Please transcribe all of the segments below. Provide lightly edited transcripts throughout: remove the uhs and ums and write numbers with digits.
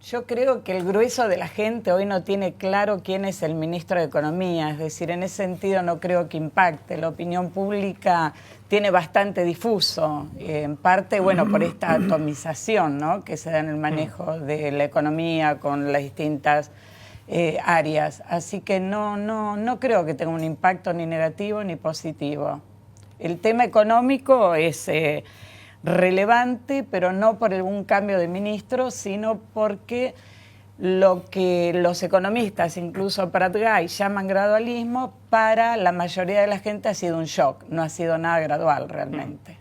Yo creo que el grueso de la gente hoy no tiene claro quién es el ministro de Economía, es decir, en ese sentido no creo que impacte. La opinión pública tiene bastante difuso, en parte, bueno, por esta atomización, ¿no?, que se da en el manejo de la economía con las distintas áreas. Así que no creo que tenga un impacto ni negativo ni positivo. El tema económico es relevante, pero no por algún cambio de ministro, sino porque lo que los economistas, incluso Prat Gai, llaman gradualismo, para la mayoría de la gente ha sido un shock, no ha sido nada gradual realmente.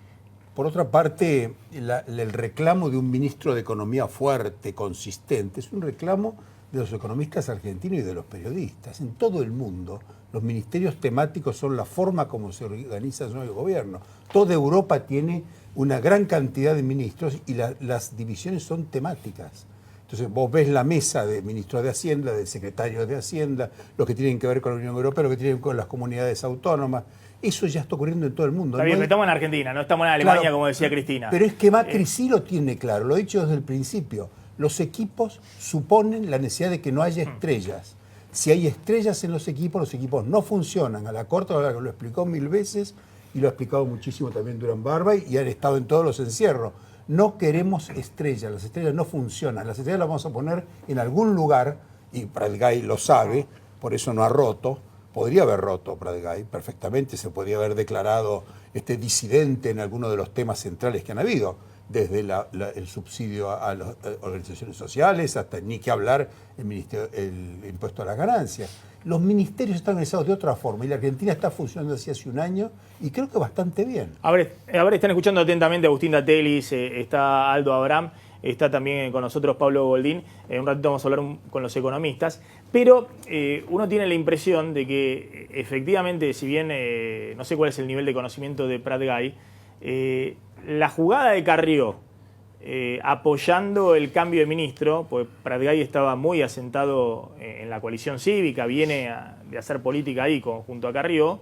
Por otra parte, el reclamo de un ministro de Economía fuerte, consistente, es un reclamo de los economistas argentinos y de los periodistas. En todo el mundo, los ministerios temáticos son la forma como se organiza el gobierno. Toda Europa tiene una gran cantidad de ministros y las divisiones son temáticas. Entonces vos ves la mesa de ministros de Hacienda, de secretarios de Hacienda, los que tienen que ver con la Unión Europea, los que tienen que ver con las comunidades autónomas. Eso ya está ocurriendo en todo el mundo. Está bien, pero estamos en Argentina, no estamos en Alemania, claro, como decía Cristina. Pero es que Macri sí lo tiene claro, lo he dicho desde el principio. Los equipos suponen la necesidad de que no haya estrellas. Si hay estrellas en los equipos no funcionan. A la corta lo explicó 1000 veces y lo ha explicado muchísimo también Durán Barba y han estado en todos los encierros. No queremos estrellas, las estrellas no funcionan. Las estrellas las vamos a poner en algún lugar, y Prat Gai lo sabe, por eso no ha roto. Podría haber roto Prat Gai, perfectamente se podría haber declarado disidente en alguno de los temas centrales que han habido, desde el subsidio a las organizaciones sociales hasta, ni que hablar, el impuesto a las ganancias. Los ministerios están organizados de otra forma y la Argentina está funcionando así hace un año y creo que bastante bien. Ahora están escuchando atentamente a Agustín Datelis, está Aldo Abraham, está también con nosotros Pablo Goldín. Un ratito vamos a hablar con los economistas, pero uno tiene la impresión de que efectivamente, si bien no sé cuál es el nivel de conocimiento de Prat Gai, la jugada de Carrió apoyando el cambio de ministro, pues Prat Gai estaba muy asentado en la coalición cívica, viene de hacer política ahí junto a Carrió,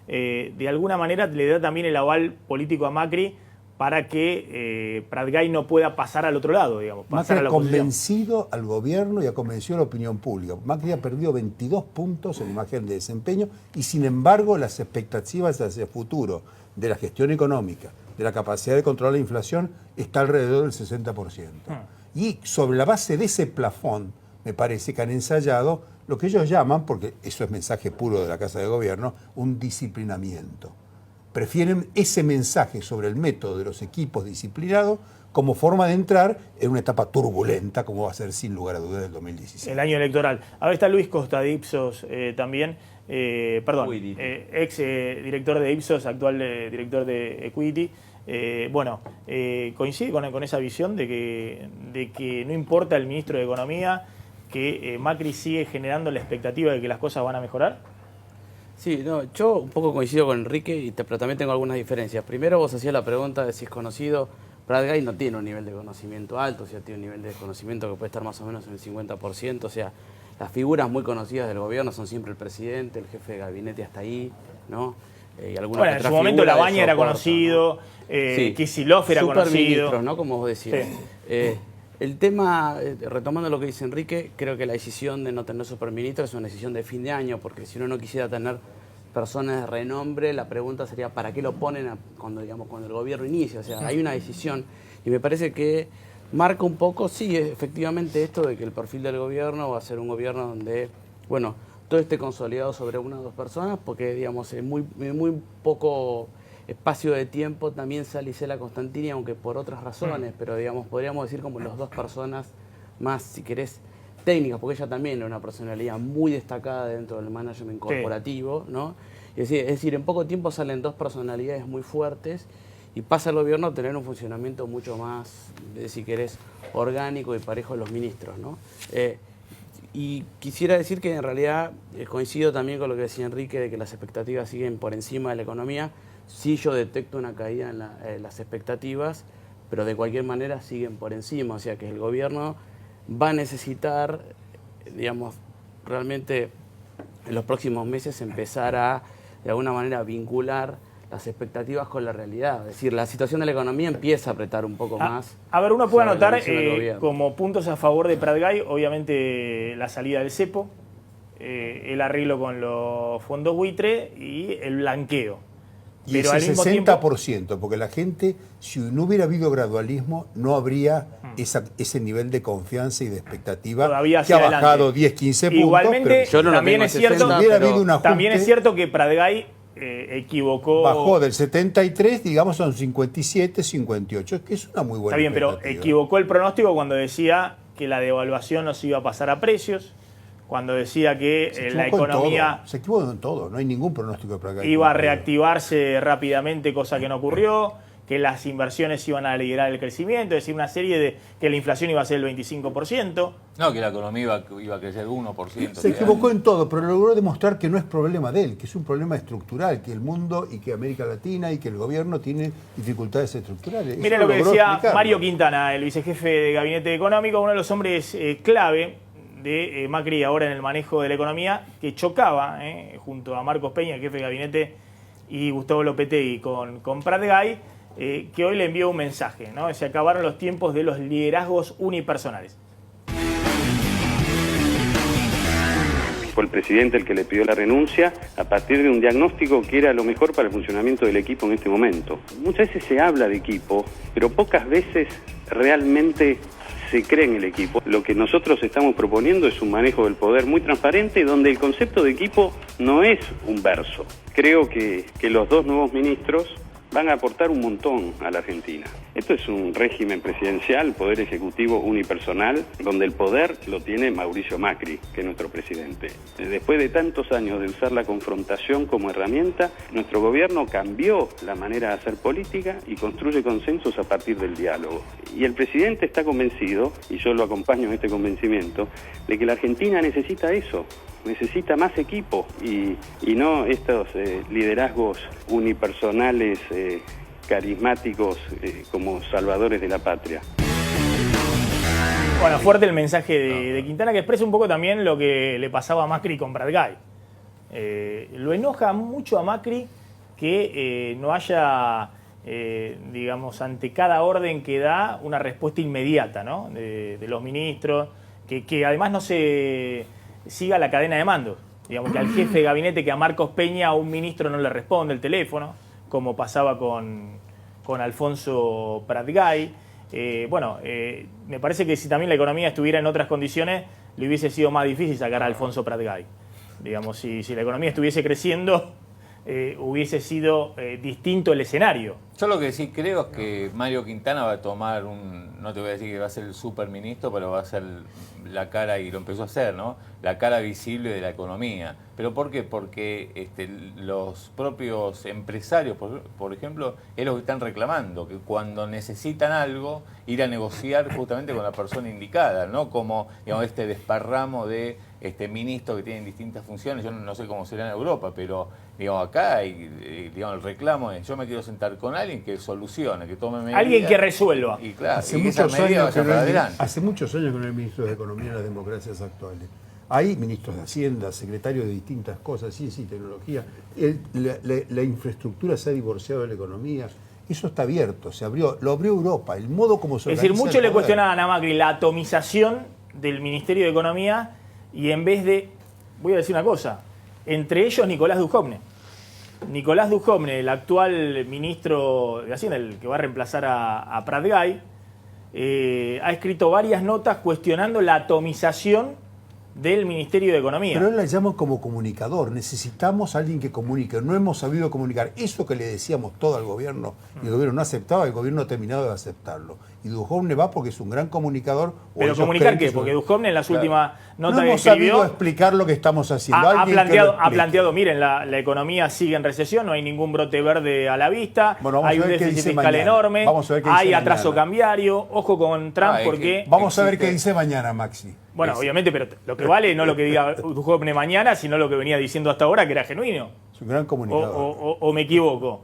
de alguna manera le da también el aval político a Macri para que Prat Gai no pueda pasar al otro lado, digamos. Macri ha convencido al gobierno y ha convencido a la opinión pública. Macri ha perdido 22 puntos en imagen de desempeño y sin embargo las expectativas hacia el futuro de la gestión económica, de la capacidad de controlar la inflación, está alrededor del 60%. Y sobre la base de ese plafón, me parece que han ensayado lo que ellos llaman, porque eso es mensaje puro de la Casa de Gobierno, un disciplinamiento. Prefieren ese mensaje sobre el método de los equipos disciplinados como forma de entrar en una etapa turbulenta, como va a ser sin lugar a dudas el 2016. El año electoral. Ahora está Luis Costa de Ipsos también, ex director de Ipsos, actual director de Equity. Coincide con esa visión de que no importa el ministro de Economía, que Macri sigue generando la expectativa de que las cosas van a mejorar. Sí, yo un poco coincido con Enrique, pero también tengo algunas diferencias. Primero vos hacías la pregunta de si es conocido. Prat Gai no tiene un nivel de conocimiento alto, o sea, tiene un nivel de conocimiento que puede estar más o menos en el 50%, o sea, las figuras muy conocidas del gobierno son siempre el presidente, el jefe de gabinete hasta ahí, ¿no? Y alguna en su momento Labaña era conocido, ¿no? Kicillof era conocido. ¿no? Como vos decías. Sí. El tema, retomando lo que dice Enrique, creo que la decisión de no tener superministro es una decisión de fin de año, porque si uno no quisiera tener personas de renombre, la pregunta sería ¿para qué lo ponen cuando el gobierno inicia? O sea, hay una decisión y me parece que marca un poco, sí, efectivamente esto de que el perfil del gobierno va a ser un gobierno donde, bueno, todo esté consolidado sobre una o dos personas, porque, digamos, en muy poco espacio de tiempo también sale Isela Costantini, aunque por otras razones, pero, digamos, podríamos decir como las dos personas más, si querés, técnicas, porque ella también era una personalidad muy destacada dentro del management corporativo, ¿no? Es decir, en poco tiempo salen dos personalidades muy fuertes y pasa el gobierno a tener un funcionamiento mucho más, si querés, orgánico y parejo de los ministros, ¿no? Y quisiera decir que en realidad coincido también con lo que decía Enrique, de que las expectativas siguen por encima de la economía. Sí, yo detecto una caída en las expectativas, pero de cualquier manera siguen por encima, o sea que el gobierno va a necesitar, digamos, realmente en los próximos meses empezar a, de alguna manera, vincular las expectativas con la realidad. Es decir, la situación de la economía empieza a apretar un poco más. A ver, uno puede sobre la anotar visión del gobierno. como puntos a favor de Pratgay, obviamente la salida del cepo, el arreglo con los fondos buitre y el blanqueo. Y Pero al ese mismo 60%, porque la gente, si no hubiera habido gradualismo, no habría ese nivel de confianza y de expectativa Todavía que ha hacia bajado adelante. 10, 15 puntos. Igualmente, pero Yo no lo también tengo es en cierto, 60, si hubiera pero habido un ajuste, también es cierto que Pratgay equivocó. bajó del 73, digamos, a un 57, 58, es que es una muy buena Está bien, pero expectativa. equivocó el pronóstico cuando decía que la devaluación no se iba a pasar a precios, cuando decía que Se la equivocó en economía todo, se equivocó en todo, no hay ningún pronóstico de Pratgay. iba a reactivarse rápidamente, cosa que no ocurrió, que las inversiones iban a liderar el crecimiento, es decir, una serie de que la inflación iba a ser el 25%. No, que la economía iba a crecer 1%. Se equivocó en todo, pero logró demostrar que no es problema de él, que es un problema estructural, que el mundo y que América Latina y que el gobierno tienen dificultades estructurales. Mira Eso lo que logró decía explicarlo. Mario Quintana, el vicejefe de Gabinete Económico, uno de los hombres clave de Macri ahora en el manejo de la economía, que chocaba junto a Marcos Peña, el jefe de Gabinete, y Gustavo Lopetegui con Pratgay, que hoy le envió un mensaje, ¿no? Se acabaron los tiempos de los liderazgos unipersonales. Fue el presidente el que le pidió la renuncia a partir de un diagnóstico que era lo mejor para el funcionamiento del equipo en este momento. Muchas veces se habla de equipo, pero pocas veces realmente se cree en el equipo. Lo que nosotros estamos proponiendo es un manejo del poder muy transparente, donde el concepto de equipo no es un verso. Creo que los dos nuevos ministros van a aportar un montón a la Argentina. Esto es un régimen presidencial, poder ejecutivo unipersonal, donde el poder lo tiene Mauricio Macri, que es nuestro presidente. Después de tantos años de usar la confrontación como herramienta, nuestro gobierno cambió la manera de hacer política y construye consensos a partir del diálogo. Y el presidente está convencido, y yo lo acompaño en este convencimiento, de que la Argentina necesita eso. Necesita más equipo y no estos liderazgos unipersonales carismáticos como salvadores de la patria. Bueno, fuerte el mensaje de Quintana, que expresa un poco también lo que le pasaba a Macri con Pratgay. Lo enoja mucho a Macri que no haya, digamos, ante cada orden que da, una respuesta inmediata, ¿no? de los ministros, que además no se siga la cadena de mando. Digamos que al jefe de gabinete, que a Marcos Peña, a un ministro no le responde el teléfono, como pasaba con Alfonso Pratgay. Me parece que si también la economía estuviera en otras condiciones, le hubiese sido más difícil sacar a Alfonso Pratgay. Digamos, si la economía estuviese creciendo, hubiese sido distinto el escenario. Yo lo que sí creo es que Mario Quintana va a tomar no te voy a decir que va a ser el superministro, pero va a ser la cara, y lo empezó a hacer, ¿no? La cara visible de la economía. ¿Pero por qué? Porque los propios empresarios, por ejemplo, es lo que están reclamando, que cuando necesitan algo, ir a negociar justamente con la persona indicada, ¿no? Como, digamos, este desparramo de ministros que tienen distintas funciones. Yo no sé cómo será en Europa, pero digamos, acá hay, digamos, el reclamo es: yo me quiero sentar con alguien que solucione, que tome medidas. Alguien que resuelva. Y claro, Hace y que esas muchos medidas años que vayan no para hay- adelante. hace muchos años que no hay ministros de Economía en las democracias actuales. Hay ministros de Hacienda, secretarios de distintas cosas, ciencia y tecnología. La infraestructura se ha divorciado de la economía. Eso está abierto, lo abrió Europa, el modo como se Es decir, organiza muchos el le poder. cuestionaban a Macri la atomización del Ministerio de Economía, y en vez de, voy a decir una cosa, entre ellos Nicolás Dujovne. Nicolás Dujovne, el actual ministro de Hacienda, el que va a reemplazar a Pratgay, ha escrito varias notas cuestionando la atomización del Ministerio de Economía. Pero él la llama como comunicador. Necesitamos a alguien que comunique. No hemos sabido comunicar. Eso que le decíamos todo al gobierno, y el gobierno no aceptaba, el gobierno ha terminado de aceptarlo. Y Dujovne va porque es un gran comunicador. ¿Pero ellos comunicar creen que qué? es un- Porque Dujovne en las últimas no notas que hemos sabido escribió explicar lo que estamos haciendo. ha Alguien que lo planteado, explique. miren, la economía sigue en recesión, no hay ningún brote verde a la vista, Bueno, vamos hay a un ver qué déficit dice fiscal mañana. enorme, Vamos a ver qué hay dice atraso mañana. cambiario, ojo con Trump, es porque... que- Vamos a ver qué existe- dice mañana, Maxi. Bueno, obviamente, pero lo que vale no lo que diga Dujovne mañana, sino lo que venía diciendo hasta ahora, que era genuino. Es un gran comunicador. O me equivoco.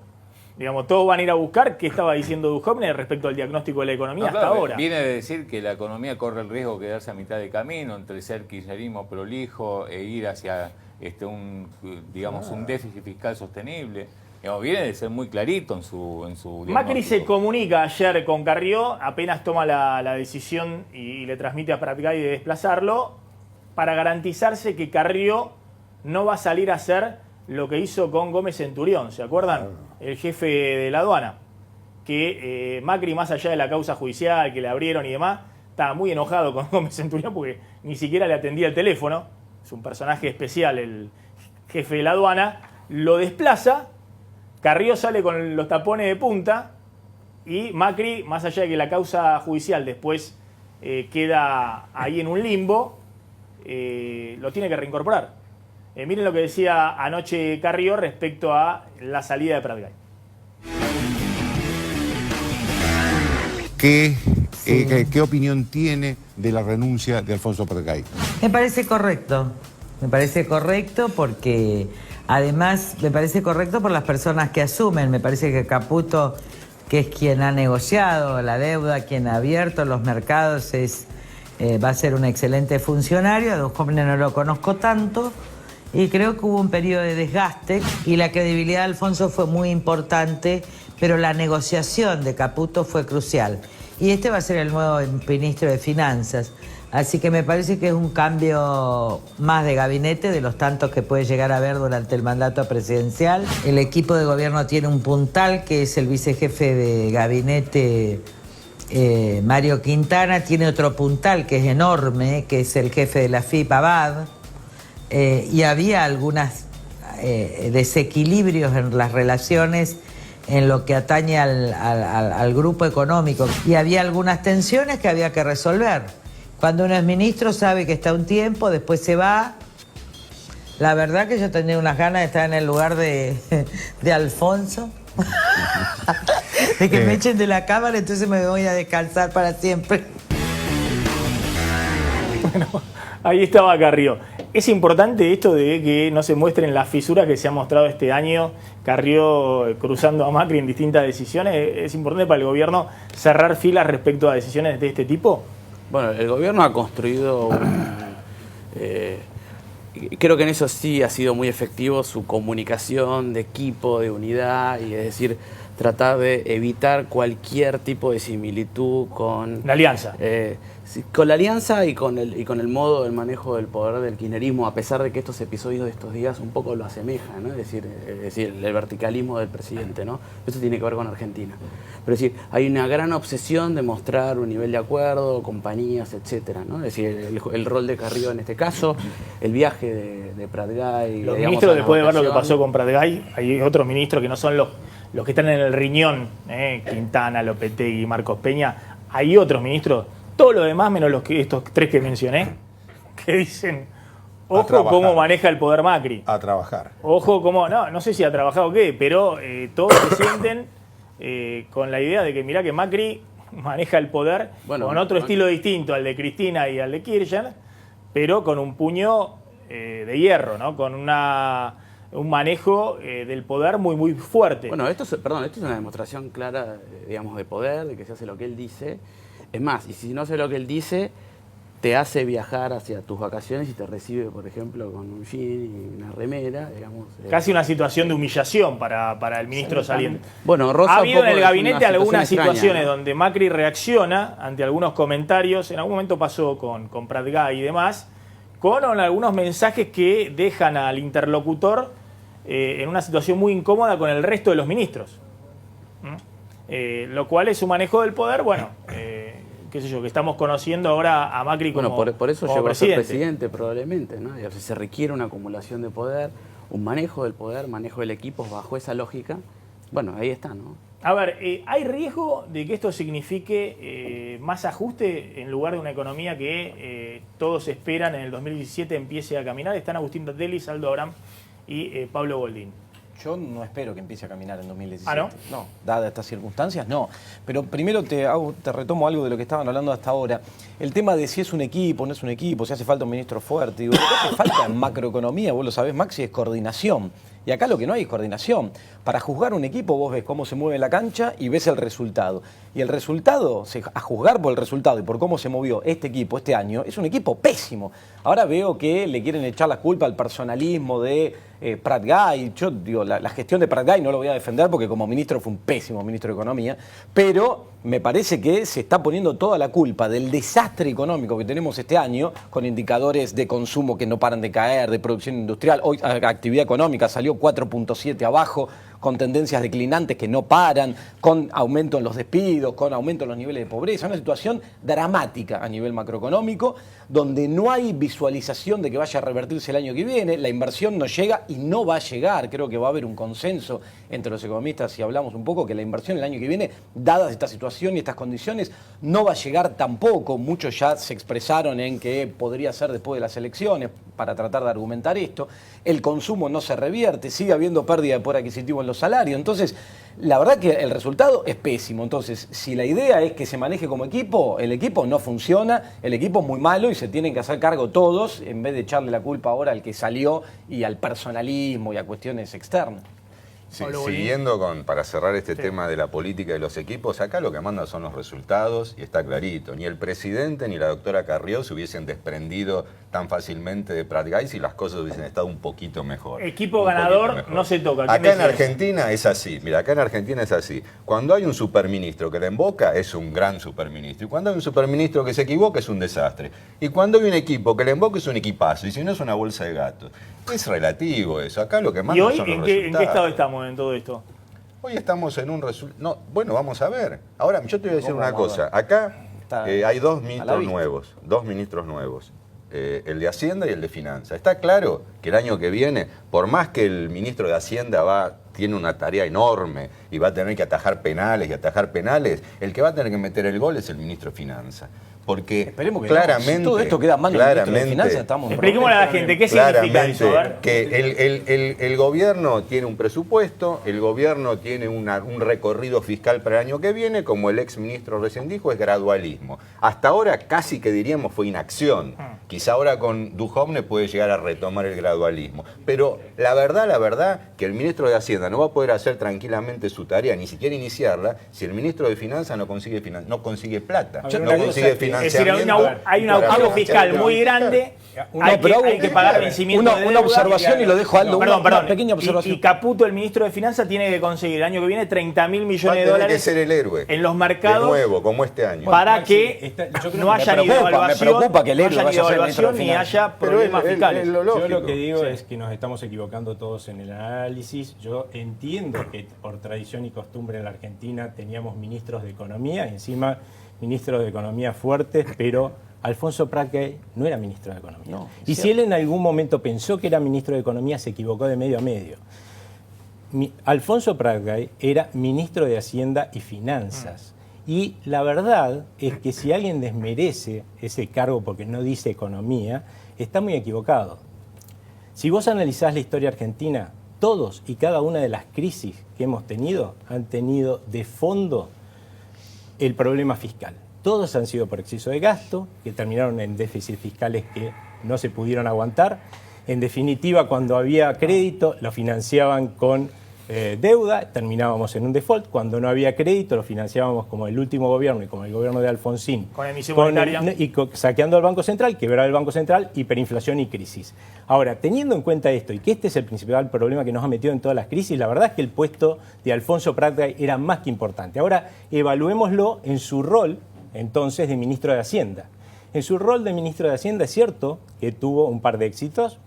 Digamos, todos van a ir a buscar qué estaba diciendo Dujovne respecto al diagnóstico de la economía No, hasta claro, ahora. Viene de decir que la economía corre el riesgo de quedarse a mitad de camino entre ser kirchnerismo prolijo e ir hacia un déficit fiscal sostenible. Digamos, viene de ser muy clarito en su Macri se diagnóstico. comunica ayer con Carrió, apenas toma la decisión y le transmite a Pratgay de desplazarlo, para garantizarse que Carrió no va a salir a hacer lo que hizo con Gómez Centurión, ¿se acuerdan? El jefe de la aduana. Que Macri, más allá de la causa judicial que le abrieron y demás, estaba muy enojado con Gómez Centurión porque ni siquiera le atendía el teléfono. Es un personaje especial el jefe de la aduana. Lo desplaza, Carrió sale con los tapones de punta y Macri, más allá de que la causa judicial después queda ahí en un limbo, lo tiene que reincorporar. Miren lo que decía anoche Carrió respecto a la salida de Pratgay. ¿Qué opinión tiene de la renuncia de Alfonso Pratgay? Me parece correcto porque además me parece correcto por las personas que asumen. Me parece que Caputo, que es quien ha negociado la deuda, quien ha abierto los mercados, va a ser un excelente funcionario. A Dos Jóvenes no lo conozco tanto y creo que hubo un periodo de desgaste y la credibilidad de Alfonso fue muy importante, pero la negociación de Caputo fue crucial. Y este va a ser el nuevo ministro de Finanzas. Así que me parece que es un cambio más de gabinete de los tantos que puede llegar a haber durante el mandato presidencial. El equipo de gobierno tiene un puntal, que es el vicejefe de gabinete Mario Quintana. Tiene otro puntal que es enorme, que es el jefe de la FIP, Abad. Y había algunos desequilibrios en las relaciones en lo que atañe al grupo económico. Y había algunas tensiones que había que resolver. Cuando uno es ministro sabe que está un tiempo, después se va. La verdad que yo tenía unas ganas de estar en el lugar de Alfonso. De que me echen de la cámara, entonces me voy a descansar para siempre. Bueno, ahí estaba Carrió. Es importante esto de que no se muestren las fisuras que se han mostrado este año, Carrió cruzando a Macri en distintas decisiones. ¿Es importante para el gobierno cerrar filas respecto a decisiones de este tipo? Bueno, el gobierno ha construido creo que en eso sí ha sido muy efectivo su comunicación de equipo, de unidad, y es decir, tratar de evitar cualquier tipo de similitud con la alianza. Con la alianza y con el modo del manejo del poder del kirchnerismo, a pesar de que estos episodios de estos días un poco lo asemejan, ¿no? Es decir, el verticalismo del presidente, ¿no? Eso tiene que ver con Argentina. Pero es decir, hay una gran obsesión de mostrar un nivel de acuerdo, compañías, etcétera, ¿no? Es decir, el rol de Carrió en este caso, el viaje de Pratgay. Los ministros, después de ver lo que pasó con Pratgay, hay otros ministros que no son los que están en el riñón, Quintana, Lopetegui, Marcos Peña. Hay otros ministros, todo lo demás menos estos tres que mencioné, que dicen, ojo cómo maneja el poder Macri. A trabajar. Ojo cómo, no sé si ha trabajado o qué, pero todos se sienten con la idea de que mirá que Macri maneja el poder con otro estilo distinto al de Cristina y al de Kirchner, pero con un puño de hierro, ¿no? Con un manejo del poder muy, muy fuerte. Bueno, esto es una demostración clara, digamos, de poder, de que se hace lo que él dice. Es más, y si no hace lo que él dice, te hace viajar hacia tus vacaciones y te recibe, por ejemplo, con un jean y una remera, digamos. Casi una situación de humillación para el ministro saliente. Bueno, Rosa ha habido en el es gabinete una algunas situación situaciones extraña, ¿no? donde Macri reacciona ante algunos comentarios. En algún momento pasó con Pratgay y demás, con algunos mensajes que dejan al interlocutor en una situación muy incómoda con el resto de los ministros. Lo cual es un manejo del poder, bueno, qué sé yo, que estamos conociendo ahora a Macri como por eso como llegó a ser presidente probablemente, ¿no? Y se requiere una acumulación de poder, un manejo del poder, manejo del equipo bajo esa lógica. Bueno, ahí está, ¿no? A ver, ¿hay riesgo de que esto signifique más ajuste en lugar de una economía que todos esperan en el 2017 empiece a caminar? Están Agustín Datelis, Aldo Abraham y Pablo Goldín. Yo no espero que empiece a caminar en 2017. ¿Ah, no? No, dadas estas circunstancias, no. Pero primero te retomo algo de lo que estaban hablando hasta ahora. El tema de si es un equipo, no es un equipo, si hace falta un ministro fuerte. Digo, lo que hace falta en macroeconomía, vos lo sabés, Maxi, es coordinación. Y acá lo que no hay es coordinación. Para juzgar un equipo vos ves cómo se mueve la cancha y ves el resultado. Y el resultado, a juzgar por el resultado y por cómo se movió este equipo este año, es un equipo pésimo. Ahora veo que le quieren echar la culpa al personalismo de Prat-Gay. Yo digo, la gestión de Prat-Gay no lo voy a defender porque como ministro fue un pésimo ministro de Economía, pero me parece que se está poniendo toda la culpa del desastre económico que tenemos este año, con indicadores de consumo que no paran de caer, de producción industrial. Hoy actividad económica salió 4.7 abajo, con tendencias declinantes que no paran, con aumento en los despidos, con aumento en los niveles de pobreza. Una situación dramática a nivel macroeconómico, donde no hay visualización de que vaya a revertirse el año que viene. La inversión no llega y no va a llegar. Creo que va a haber un consenso entre los economistas, si hablamos un poco, que la inversión el año que viene, dadas esta situación y estas condiciones, no va a llegar tampoco. Muchos ya se expresaron en que podría ser después de las elecciones, para tratar de argumentar esto. El consumo no se revierte, sigue habiendo pérdida de poder adquisitivo en los salarios. Entonces, la verdad que el resultado es pésimo. Entonces, si la idea es que se maneje como equipo, el equipo no funciona, el equipo es muy malo y se tienen que hacer cargo todos, en vez de echarle la culpa ahora al que salió y al personalismo y a cuestiones externas. Sí, siguiendo para cerrar este tema de la política de los equipos, acá lo que mandan son los resultados y está clarito. Ni el presidente ni la doctora Carrió se hubiesen desprendido tan fácilmente de Prat-Gay si las cosas hubiesen estado un poquito mejor. Equipo ganador no se toca. Acá en Argentina es así, mira, acá en Argentina es así. Cuando hay un superministro que la emboca, es un gran superministro. Y cuando hay un superministro que se equivoca, es un desastre. Y cuando hay un equipo que le emboca, es un equipazo. Y si no, es una bolsa de gatos. Es relativo eso. Acá lo que mandan son los resultados. ¿En qué estado estamos en todo esto? Hoy estamos en un resultado. No, bueno, vamos a ver. Ahora, yo te voy a decir una cosa. Acá hay dos ministros nuevos. El de Hacienda y el de Finanzas. Está claro que el año que viene, por más que el ministro de Hacienda tiene una tarea enorme y va a tener que atajar penales, el que va a tener que meter el gol es el ministro de Finanzas. Porque esperemos que claramente, no. Si todo esto queda mal en el ministro de Finanzas, estamos expliquémosle a la gente qué significa eso. A ver. Que el gobierno tiene un presupuesto, el gobierno tiene un recorrido fiscal para el año que viene, como el ex ministro recién dijo, es gradualismo. Hasta ahora casi que diríamos fue inacción. Quizá ahora con Duhovne puede llegar a retomar el gradualismo. Pero la verdad, que el ministro de Hacienda no va a poder hacer tranquilamente su tarea, ni siquiera iniciarla, si el ministro de Finanzas no consigue plata, no consigue financiamiento. Es decir, hay un agujero fiscal muy grande, hay que pagar vencimiento de deuda. Una observación y lo dejo a Aldo, una pequeña observación. Y Caputo, el ministro de Finanzas, tiene que conseguir el año que viene 30.000 millones de dólares que ser el héroe en los mercados de nuevo, como este año. Para que no haya ni devaluación ni haya problemas fiscales. Yo lo que digo es que nos estamos equivocando todos en el análisis. Yo entiendo que por tradición y costumbre en la Argentina teníamos ministros de Economía, y encima ministros de Economía fuertes, pero Alfonso Prat-Gay no era ministro de Economía. No, y si él en algún momento pensó que era ministro de Economía, se equivocó de medio a medio. Alfonso Prat-Gay era ministro de Hacienda y Finanzas. Y la verdad es que si alguien desmerece ese cargo porque no dice economía, está muy equivocado. Si vos analizás la historia argentina, todos y cada una de las crisis que hemos tenido han tenido de fondo el problema fiscal. Todos han sido por exceso de gasto, que terminaron en déficits fiscales que no se pudieron aguantar. En definitiva, cuando había crédito, lo financiaban con deuda, terminábamos en un default. Cuando no había crédito, lo financiábamos como el último gobierno y como el gobierno de Alfonsín. Con emisión monetaria. Saqueando al Banco Central, quebrar el Banco Central, hiperinflación y crisis. Ahora, teniendo en cuenta esto y que este es el principal problema que nos ha metido en todas las crisis, la verdad es que el puesto de Alfonso Prat-Gay era más que importante. Ahora, evaluémoslo en su rol, entonces, de ministro de Hacienda. En su rol de ministro de Hacienda es cierto que tuvo un par de éxitos,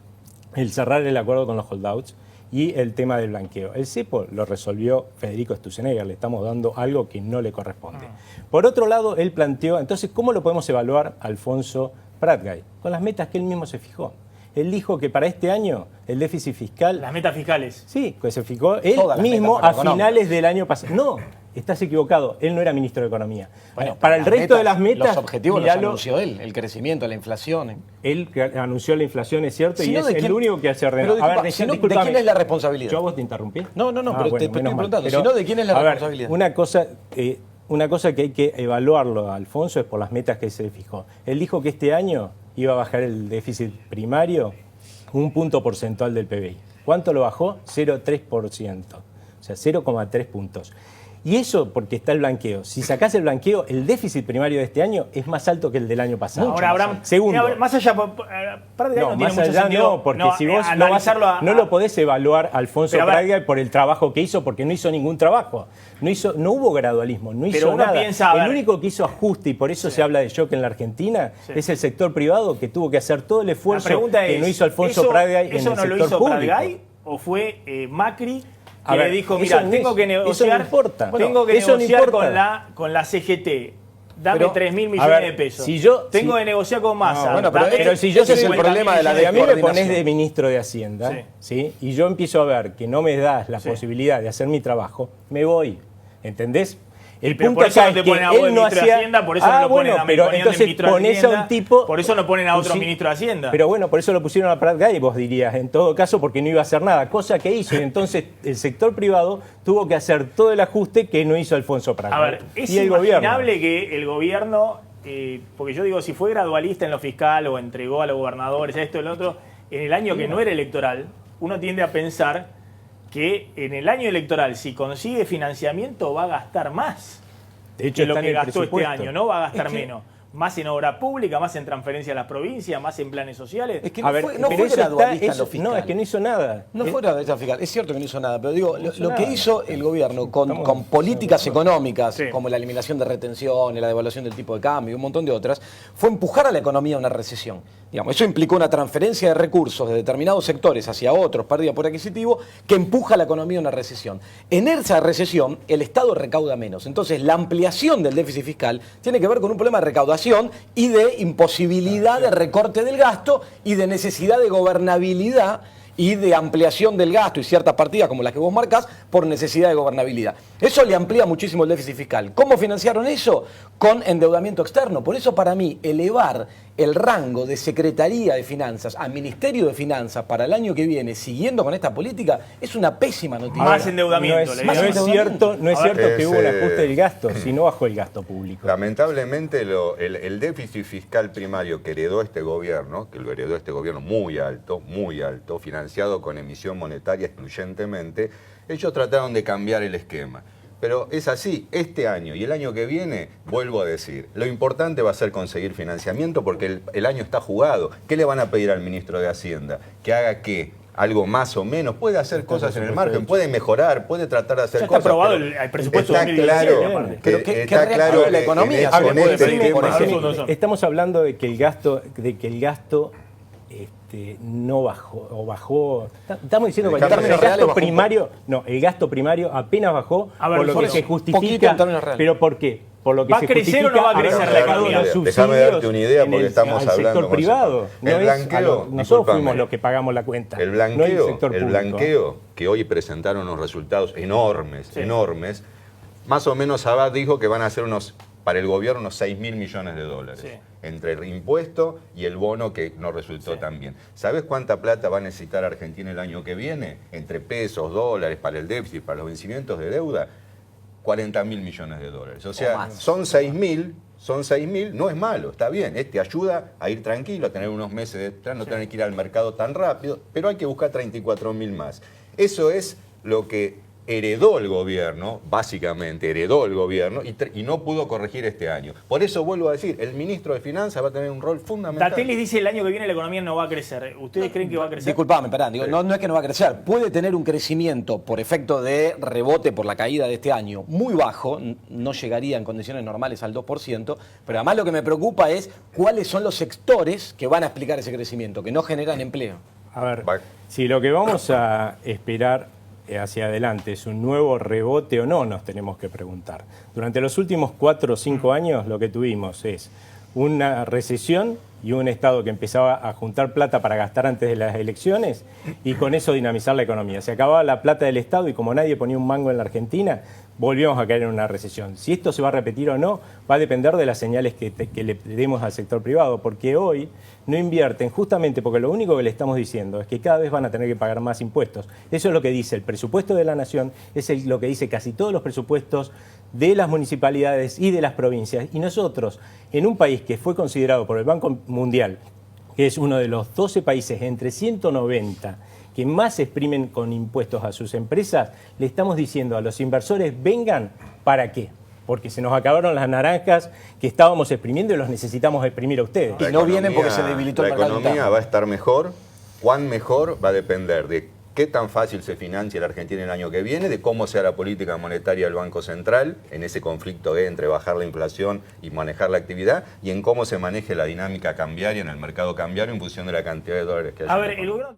el cerrar el acuerdo con los holdouts y el tema del blanqueo. El cepo lo resolvió Federico Sturzenegger, le estamos dando algo que no le corresponde. Por otro lado, él planteó, entonces, ¿cómo lo podemos evaluar Alfonso Prat-Gay? Con las metas que él mismo se fijó. Él dijo que para este año el déficit fiscal... Las metas fiscales. Sí, que se fijó él mismo a finales del año pasado. No, estás equivocado, él no era ministro de Economía. Bueno, para el resto de las metas... Los objetivos los anunció él, el crecimiento, la inflación. Él anunció la inflación, es cierto, y es el único que hace ordenar. A ver, ¿de quién es la responsabilidad? ¿Yo a vos te interrumpí? No, pero te estoy preguntando, si no, ¿de quién es la responsabilidad? Una cosa que hay que evaluarlo, Alfonso, es por las metas que se fijó. Él dijo que este año iba a bajar el déficit primario un punto porcentual del PBI. ¿Cuánto lo bajó? 0,3%. O sea, 0,3 puntos. Y eso porque está el blanqueo. Si sacás el blanqueo, el déficit primario de este año es más alto que el del año pasado. Ahora, Abraham, segundo. Más allá, prácticamente No, no tiene más mucho allá sentido. no, porque si vos no lo podés evaluar a Alfonso Pratgay por el trabajo que hizo, porque no hizo ningún trabajo. No hubo gradualismo, no hizo uno nada. piensa, el único que hizo ajuste, y por eso se habla de shock en la Argentina, es el sector privado, que tuvo que hacer todo el esfuerzo que no hizo Alfonso Pratgay en el sector público. ¿Eso no lo hizo Pratgay o fue Macri que le dijo, mira, tengo que negociar, con la CGT? Dame 3.000 millones de pesos. Tengo que negociar con Massa. Pero si yo ese es el problema de la a mí me pones de ministro de Hacienda, ¿sí? Y yo empiezo a ver que no me das la posibilidad de hacer mi trabajo, me voy. ¿Entendés? El punto acá es que él no hacía... Hacienda, por eso no lo ponen pero entonces pones a un tipo... Por eso no ponen a otro ministro de Hacienda. Pero bueno, por eso lo pusieron a Pratgay, vos dirías, en todo caso, porque no iba a hacer nada, cosa que hizo. Y entonces el sector privado tuvo que hacer todo el ajuste que no hizo Alfonso Pratgay. A ver, es imaginable que el gobierno, porque yo digo, si fue gradualista en lo fiscal o entregó a los gobernadores esto y lo otro, en el año que no era electoral, uno tiende a pensar que en el año electoral, si consigue financiamiento, va a gastar más de hecho, que lo que gastó este año, ¿no? Va a gastar menos. Más en obra pública, más en transferencia a las provincias, más en planes sociales. Es que no fue gradualista en lo fiscal. No, es que no hizo nada. No fue gradualista en lo fiscal. Es cierto que no hizo nada, pero digo, lo que hizo el gobierno con políticas económicas, como la eliminación de retenciones, la devaluación del tipo de cambio y un montón de otras, fue empujar a la economía a una recesión. Digamos, eso implicó una transferencia de recursos de determinados sectores hacia otros, pérdida por adquisitivo, que empuja a la economía a una recesión. En esa recesión, el Estado recauda menos. Entonces, la ampliación del déficit fiscal tiene que ver con un problema de recaudación y de imposibilidad de recorte del gasto y de necesidad de gobernabilidad y de ampliación del gasto y ciertas partidas como las que vos marcás por necesidad de gobernabilidad. Eso le amplía muchísimo el déficit fiscal. ¿Cómo financiaron eso? Con endeudamiento externo. Por eso para mí elevar el rango de Secretaría de Finanzas a Ministerio de Finanzas para el año que viene, siguiendo con esta política, es una pésima noticia. Más endeudamiento. No es cierto que hubo un ajuste del gasto, sino bajó el gasto público. Lamentablemente el déficit fiscal primario que heredó este gobierno, muy alto, financiado con emisión monetaria excluyentemente, ellos trataron de cambiar el esquema. Pero es así, este año y el año que viene, vuelvo a decir, lo importante va a ser conseguir financiamiento porque el año está jugado. ¿Qué le van a pedir al ministro de Hacienda? Que haga qué, algo más o menos, puede hacer cosas en el margen, puede mejorar, puede tratar de hacer cosas. Está aprobado el presupuesto está 2017. Claro, está claro de la economía. Estamos hablando de que el gasto no bajó, o bajó. Estamos diciendo que el gasto primario apenas bajó, por lo que se justifica. ¿Pero por qué? Por lo que ¿Va a crecer o no va a crecer la economía? Déjame darte una idea porque estamos hablando sector privado. Nosotros fuimos los que pagamos la cuenta. El blanqueo que hoy presentaron unos resultados enormes, más o menos Abad dijo que van a ser para el gobierno unos 6.000 millones de dólares. Sí. Entre el impuesto y el bono que no resultó tan bien. ¿Sabes cuánta plata va a necesitar Argentina el año que viene? Entre pesos, dólares, para el déficit, para los vencimientos de deuda, 40.000 millones de dólares. O sea, son 6.000, no es malo, está bien. Este ayuda a ir tranquilo, a tener unos meses detrás, no tener que ir al mercado tan rápido, pero hay que buscar 34.000 más. Eso es lo que heredó el gobierno, básicamente heredó el gobierno y no pudo corregir este año. Por eso vuelvo a decir, el ministro de Finanzas va a tener un rol fundamental. Datelis dice el año que viene la economía no va a crecer. ¿Ustedes creen que va a crecer? Disculpame, no es que no va a crecer. Puede tener un crecimiento por efecto de rebote por la caída de este año muy bajo, no llegaría en condiciones normales al 2%, pero además lo que me preocupa es cuáles son los sectores que van a explicar ese crecimiento, que no generan empleo. A ver, si lo que vamos a esperar hacia adelante es un nuevo rebote o no, nos tenemos que preguntar. Durante los últimos 4 o 5 años lo que tuvimos es una recesión y un Estado que empezaba a juntar plata para gastar antes de las elecciones y con eso dinamizar la economía. Se acababa la plata del Estado y como nadie ponía un mango en la Argentina, volvíamos a caer en una recesión. Si esto se va a repetir o no, va a depender de las señales que le demos al sector privado, porque hoy no invierten justamente porque lo único que le estamos diciendo es que cada vez van a tener que pagar más impuestos. Eso es lo que dice el presupuesto de la Nación, es lo que dice casi todos los presupuestos de las municipalidades y de las provincias. Y nosotros, en un país que fue considerado por el Banco Mundial, que es uno de los 12 países entre 190 que más exprimen con impuestos a sus empresas, le estamos diciendo a los inversores, vengan, ¿para qué? Porque se nos acabaron las naranjas que estábamos exprimiendo y los necesitamos exprimir a ustedes. Y no vienen porque se debilitó el mercado La economía interno. va a estar mejor. ¿Cuán mejor? Va a depender de qué tan fácil se financia la Argentina el año que viene, de cómo sea la política monetaria del Banco Central en ese conflicto entre bajar la inflación y manejar la actividad, y en cómo se maneje la dinámica cambiaria en el mercado cambiario en función de la cantidad de dólares que haya. A ver, el gobierno...